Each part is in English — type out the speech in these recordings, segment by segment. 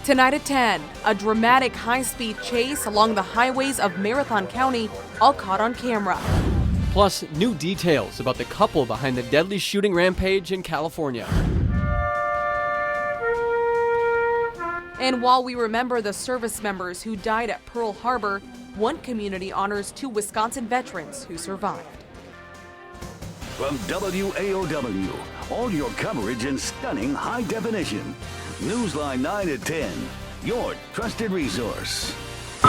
Tonight at 10, a dramatic high-speed chase along the highways of Marathon County, all caught on camera. Plus, new details about the couple behind the deadly shooting rampage in California. And while we remember the service members who died at Pearl Harbor, one community honors 2 Wisconsin veterans who survived. From WAOW, all your coverage in stunning high definition. Newsline 9 at 10, your trusted resource. A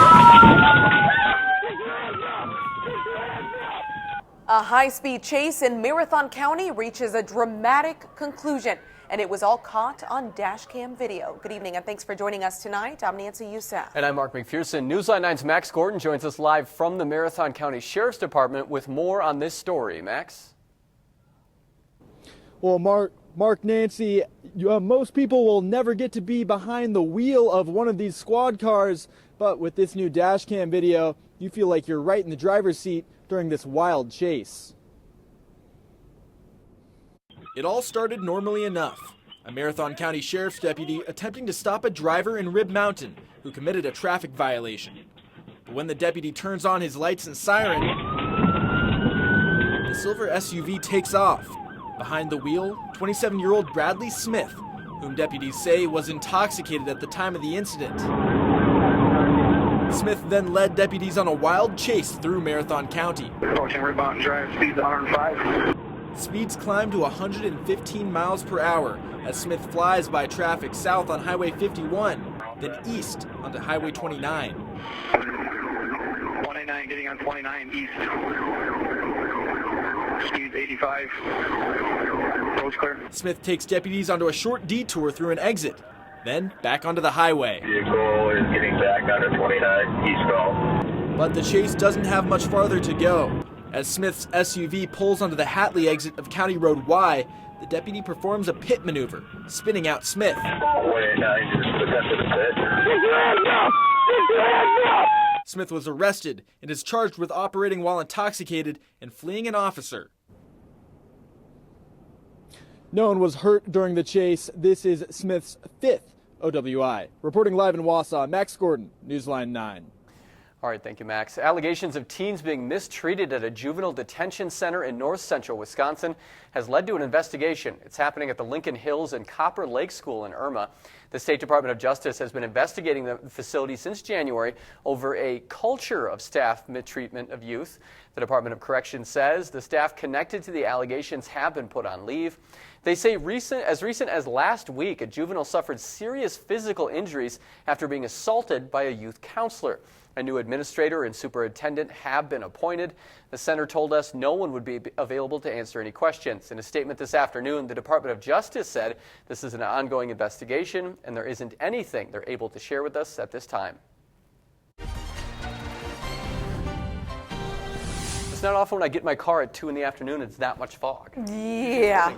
high-speed chase in Marathon County reaches a dramatic conclusion, and it was all caught on dash cam video. Good evening and thanks for joining us tonight. I'm Nancy Yousef. And I'm Mark McPherson. Newsline 9's Max Gordon joins us live from the Marathon County Sheriff's Department with more on this story. Max? Well, Mark, Nancy, most people will never get to be behind the wheel of one of these squad cars, but with this new dash cam video, you feel like you're right in the driver's seat during this wild chase. It all started normally enough. A Marathon County Sheriff's deputy attempting to stop a driver in Rib Mountain who committed a traffic violation. But when the deputy turns on his lights and siren, the silver SUV takes off. Behind the wheel, 27-year-old Bradley Smith, whom deputies say was intoxicated at the time of the incident. Smith then led deputies on a wild chase through Marathon County. Approaching Rib Mountain Drive, speeds 105. Speeds climb to 115 miles per hour as Smith flies by traffic south on Highway 51, then east onto Highway 29. 29 getting on 29 east. Speeds 85. Road's clear. Smith takes deputies onto a short detour through an exit, then back onto the highway. Vehicle is getting back onto 29 eastbound. But the chase doesn't have much farther to go. As Smith's SUV pulls onto the Hatley exit of County Road Y, the deputy performs a pit maneuver, spinning out Smith. 29 just attempted a pit. Smith was arrested and is charged with operating while intoxicated and fleeing an officer. No one was hurt during the chase. This is Smith's 5th OWI. Reporting live in Wausau, Max Gordon, Newsline 9. All right, thank you, Max. Allegations of teens being mistreated at a juvenile detention center in north central Wisconsin has led to an investigation. It's happening at the Lincoln Hills and Copper Lake School in Irma. The State Department of Justice has been investigating the facility since January over a culture of staff mistreatment of youth. The Department of Corrections says the staff connected to the allegations have been put on leave. They say as recent as last week, a juvenile suffered serious physical injuries after being assaulted by a youth counselor. A new administrator and superintendent have been appointed. The center told us no one would be available to answer any questions. In a statement this afternoon, the Department of Justice said this is an ongoing investigation and there isn't anything they're able to share with us at this time. It's not often when I get in my car at 2 in the afternoon, it's that much fog. Yeah,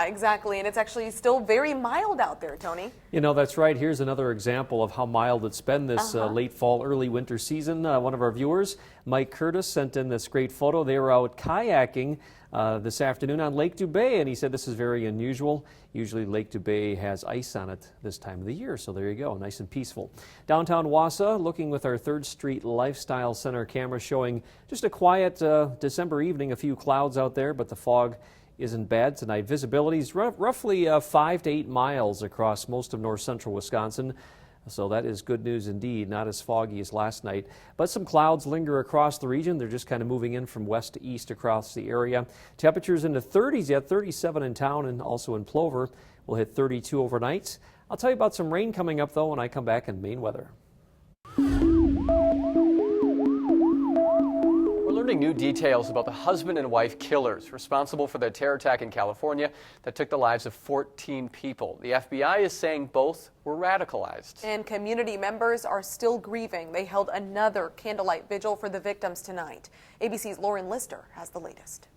exactly. And it's actually still very mild out there, Tony. You know, that's right. Here's another example of how mild it's been this late fall, early winter season. One of our viewers, Mike Curtis, sent in this great photo. They were out kayaking this afternoon on Lake Dubay, and he said this is very unusual. Usually Lake Dubay has ice on it this time of the year, so there you go, nice and peaceful. Downtown Wausau, looking with our 3rd Street Lifestyle Center camera, showing just a quiet December evening, a few clouds out there, but the fog isn't bad tonight. Visibility is roughly 5 to 8 miles across most of north central Wisconsin. So that is good news indeed, not as foggy as last night. But some clouds linger across the region. They're just kind of moving in from west to east across the area. Temperatures in the 30s yet, 37 in town and also in Plover. We'll hit 32 overnight. I'll tell you about some rain coming up, though, when I come back in Maine weather. Learning new details about the husband and wife killers responsible for the terror attack in California that took the lives of 14 people. The FBI is saying both were radicalized. And community members are still grieving. They held another candlelight vigil for the victims tonight. ABC's Lauren Lister has the latest.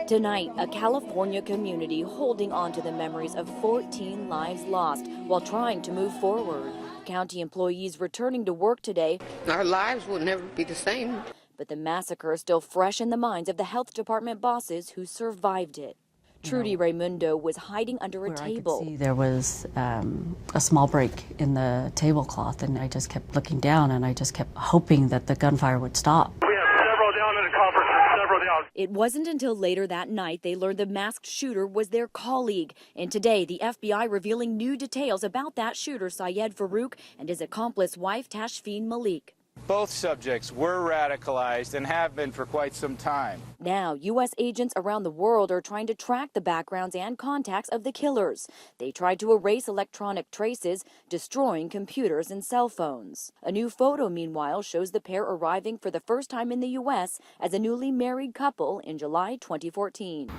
Tonight, a California community holding on to the memories of 14 lives lost while trying to move forward. County employees returning to work today. Our lives will never be the same. But the massacre is still fresh in the minds of the health department bosses who survived it. Trudy Raimundo was hiding under a table. I could see there was a small break in the tablecloth, and I just kept looking down, and I just kept hoping that the gunfire would stop. We have several down in the conference room, several down. It wasn't until later that night they learned the masked shooter was their colleague. And today, the FBI revealing new details about that shooter, Syed Farouk, and his accomplice wife, Tashfeen Malik. Both subjects were radicalized and have been for quite some time. Now, U.S. agents around the world are trying to track the backgrounds and contacts of the killers. They tried to erase electronic traces, destroying computers and cell phones. A new photo, meanwhile, shows the pair arriving for the first time in the U.S. as a newly married couple in July 2014.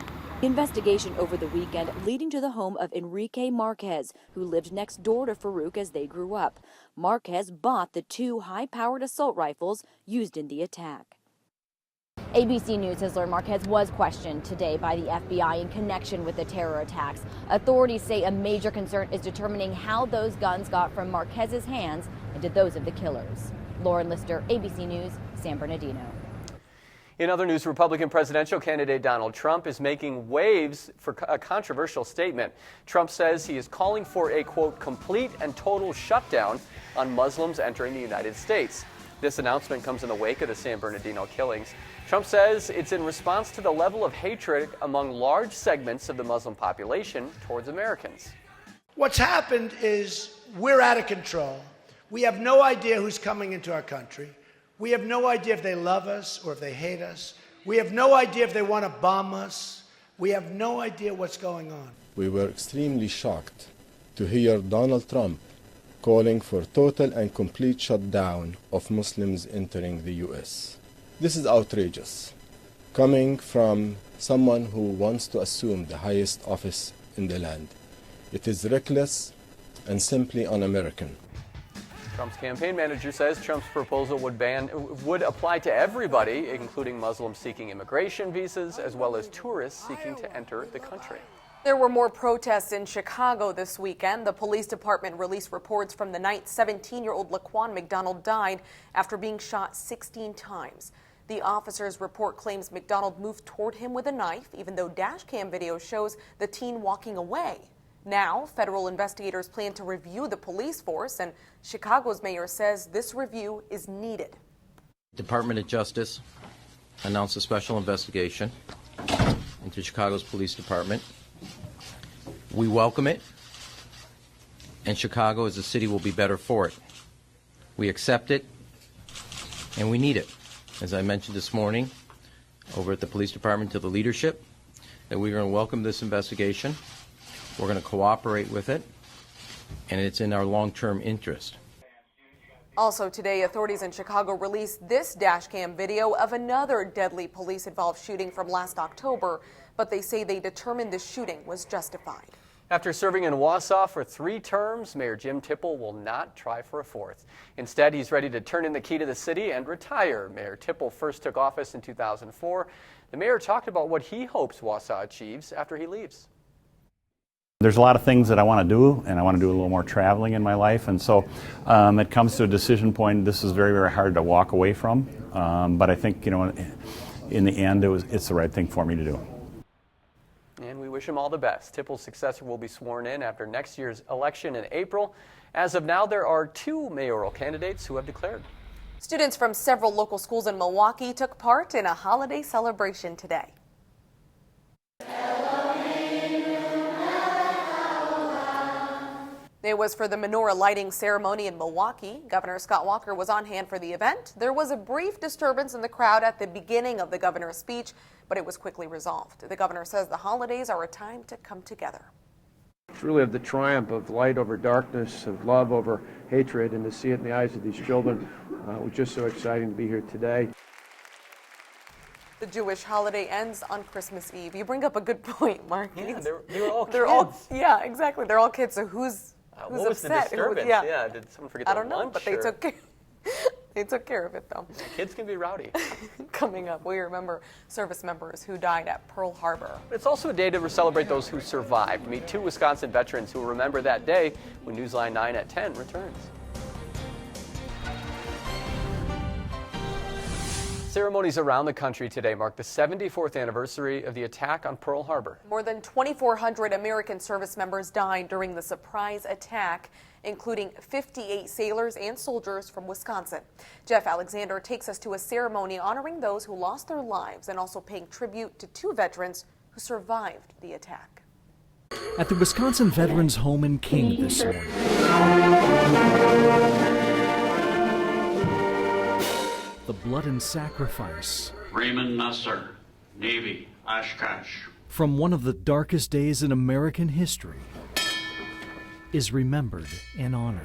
Investigation over the weekend leading to the home of Enrique Marquez, who lived next door to Farouk as they grew up. Marquez bought the 2 high-powered assault rifles used in the attack. ABC News has learned Marquez was questioned today by the FBI in connection with the terror attacks. Authorities say a major concern is determining how those guns got from Marquez's hands into those of the killers. Lauren Lister, ABC News, San Bernardino. In other news, Republican presidential candidate Donald Trump is making waves for a controversial statement. Trump says he is calling for a, quote, complete and total shutdown on Muslims entering the United States. This announcement comes in the wake of the San Bernardino killings. Trump says it's in response to the level of hatred among large segments of the Muslim population towards Americans. What's happened is we're out of control. We have no idea who's coming into our country. We have no idea if they love us or if they hate us. We have no idea if they want to bomb us. We have no idea what's going on. We were extremely shocked to hear Donald Trump calling for total and complete shutdown of Muslims entering the U.S. This is outrageous, coming from someone who wants to assume the highest office in the land. It is reckless and simply un-American. Trump's campaign manager says Trump's proposal would apply to everybody, including Muslims seeking immigration visas, as well as tourists seeking to enter the country. There were more protests in Chicago this weekend. The police department released reports from the night 17-year-old Laquan McDonald died after being shot 16 times. The officer's report claims McDonald moved toward him with a knife, even though dash cam video shows the teen walking away. Now, federal investigators plan to review the police force, and Chicago's mayor says this review is needed. Department of Justice announced a special investigation into Chicago's police department. We welcome it, and Chicago as a city will be better for it. We accept it, and we need it. As I mentioned this morning over at the police department to the leadership, that we're going to welcome this investigation. We're going to cooperate with it, and it's in our long-term interest. Also today, authorities in Chicago released this dash cam video of another deadly police-involved shooting from last October, but they say they determined the shooting was justified. After serving in Wausau for 3 terms, Mayor Jim Tipple will not try for a 4th. Instead, he's ready to turn in the key to the city and retire. Mayor Tipple first took office in 2004. The mayor talked about what he hopes Wausau achieves after he leaves. There's a lot of things that I want to do, and I want to do a little more traveling in my life, and so it comes to a decision point. This is very, very hard to walk away from, but I think, in the end, it's the right thing for me to do. And we wish him all the best. Tipple's successor will be sworn in after next year's election in April. As of now, there are 2 mayoral candidates who have declared. Students from several local schools in Milwaukee took part in a holiday celebration today. It was for the menorah lighting ceremony in Milwaukee. Governor Scott Walker was on hand for the event. There was a brief disturbance in the crowd at the beginning of the governor's speech, but it was quickly resolved. The governor says the holidays are a time to come together. It's really of the triumph of light over darkness, of love over hatred, and to see it in the eyes of these children was just so exciting to be here today. The Jewish holiday ends on Christmas Eve. You bring up a good point, Mark. Yeah, they're all kids. Yeah, exactly. They're all kids, so who's what was upset? the disturbance? Yeah, did someone forget their lunch? I don't know, but they took care. They took care of it, though. Kids can be rowdy. Coming up, we remember service members who died at Pearl Harbor. It's also a day to celebrate those who survived. Meet 2 Wisconsin veterans who will remember that day when Newsline 9 at 10 returns. Ceremonies around the country today mark the 74th anniversary of the attack on Pearl Harbor. More than 2,400 American service members died during the surprise attack, including 58 sailors and soldiers from Wisconsin. Jeff Alexander takes us to a ceremony honoring those who lost their lives and also paying tribute to 2 veterans who survived the attack. At the Wisconsin Veterans Home in King this morning. The blood and sacrifice. Raymond Nasser, Navy, Oshkosh. From one of the darkest days in American history is remembered and honored.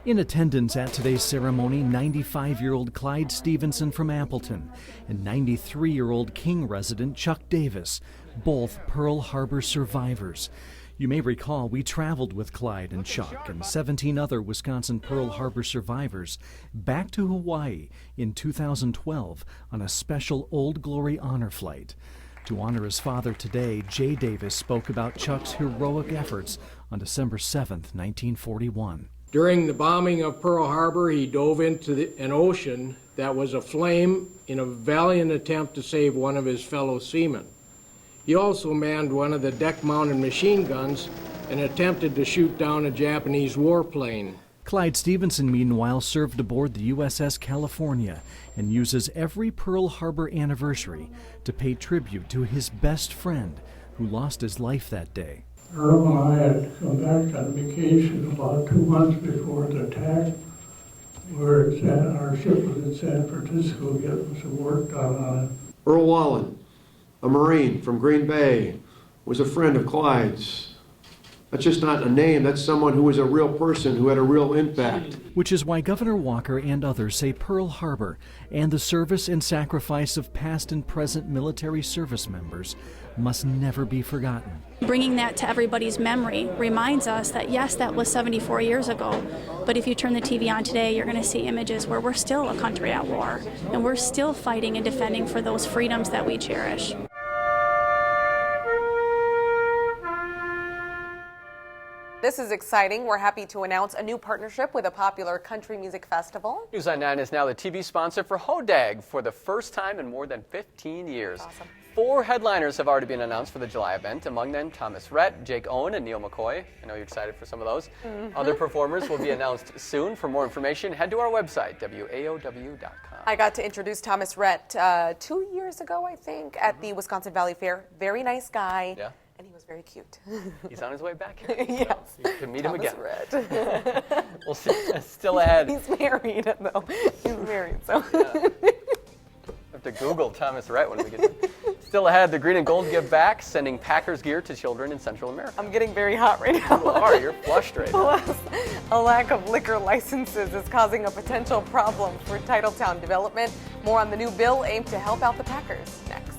In attendance at today's ceremony, 95-year-old Clyde Stevenson from Appleton and 93-year-old King resident Chuck Davis, both Pearl Harbor survivors. You may recall we traveled with Clyde and Chuck and 17 other Wisconsin Pearl Harbor survivors back to Hawaii in 2012 on a special Old Glory honor flight. To honor his father today, Jay Davis spoke about Chuck's heroic efforts on December 7th, 1941. During the bombing of Pearl Harbor, he dove into an ocean that was aflame in a valiant attempt to save one of his fellow seamen. He also manned one of the deck-mounted machine guns and attempted to shoot down a Japanese warplane. Clyde Stevenson, meanwhile, served aboard the USS California and uses every Pearl Harbor anniversary to pay tribute to his best friend who lost his life that day. Earl and I had come back on vacation about 2 months before the attack. Our ship was in San Francisco getting some work done on it. Earl Wallen, a Marine from Green Bay, was a friend of Clyde's. That's just not a name, that's someone who was a real person who had a real impact. Which is why Governor Walker and others say Pearl Harbor and the service and sacrifice of past and present military service members must never be forgotten. Bringing that to everybody's memory reminds us that yes, that was 74 years ago, but if you turn the TV on today, you're going to see images where we're still a country at war, and we're still fighting and defending for those freedoms that we cherish. This is exciting. We're happy to announce a new partnership with a popular country music festival. Newsline 9 is now the TV sponsor for Hodag for the first time in more than 15 years. Awesome. 4 headliners have already been announced for the July event, among them Thomas Rhett, Jake Owen, and Neil McCoy. I know you're excited for some of those. Other performers will be announced soon. For more information, head to our website, WAOW.com. I got to introduce Thomas Rhett 2 years ago, I think, at the Wisconsin Valley Fair. Very nice guy. Yeah. And he was very cute. He's on his way back here. Yes. You can meet him again. Rhett. We'll see. Still ahead. He's married, though. He's married, so. Yeah. Have to Google Thomas Rhett when we get there. Still ahead, the Green and Gold give back, sending Packers gear to children in Central America. I'm getting very hot right now. You are. You're flushed right now. Plus, a lack of liquor licenses is causing a potential problem for Titletown development. More on the new bill aimed to help out the Packers next.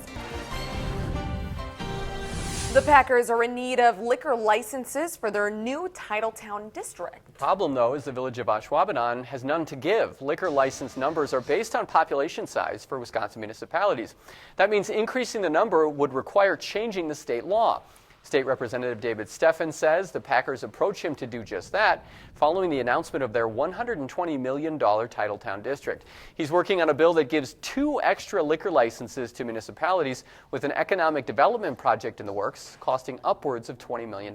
The Packers are in need of liquor licenses for their new Titletown district. The problem, though, is the village of Ashwaubenon has none to give. Liquor license numbers are based on population size for Wisconsin municipalities. That means increasing the number would require changing the state law. State Representative David Steffen says the Packers approached him to do just that following the announcement of their $120 million Titletown district. He's working on a bill that gives 2 extra liquor licenses to municipalities with an economic development project in the works costing upwards of $20 million.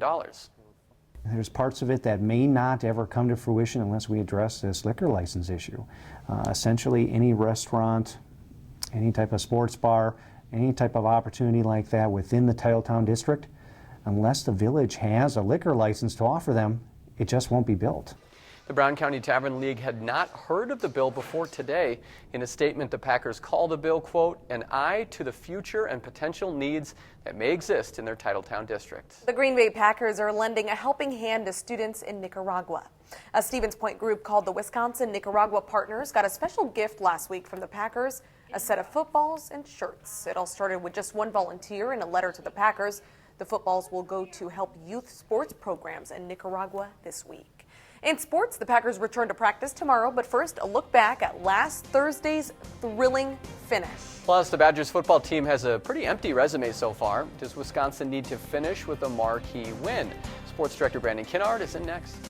There's parts of it that may not ever come to fruition unless we address this liquor license issue. Essentially, any restaurant, any type of sports bar, any type of opportunity like that within the Titletown district, unless the village has a liquor license to offer them, it just won't be built. The Brown County Tavern League had not heard of the bill before today. In a statement, the Packers called the bill, quote, an eye to the future and potential needs that may exist in their Titletown district. The Green Bay Packers are lending a helping hand to students in Nicaragua. A Stevens Point group called the Wisconsin-Nicaragua Partners got a special gift last week from the Packers, a set of footballs and shirts. It all started with just one volunteer in a letter to the Packers. The footballs will go to help youth sports programs in Nicaragua this week. In sports, the Packers return to practice tomorrow, but first, a look back at last Thursday's thrilling finish. Plus, the Badgers football team has a pretty empty resume so far. Does Wisconsin need to finish with a marquee win? Sports Director Brandon Kinnard is in next.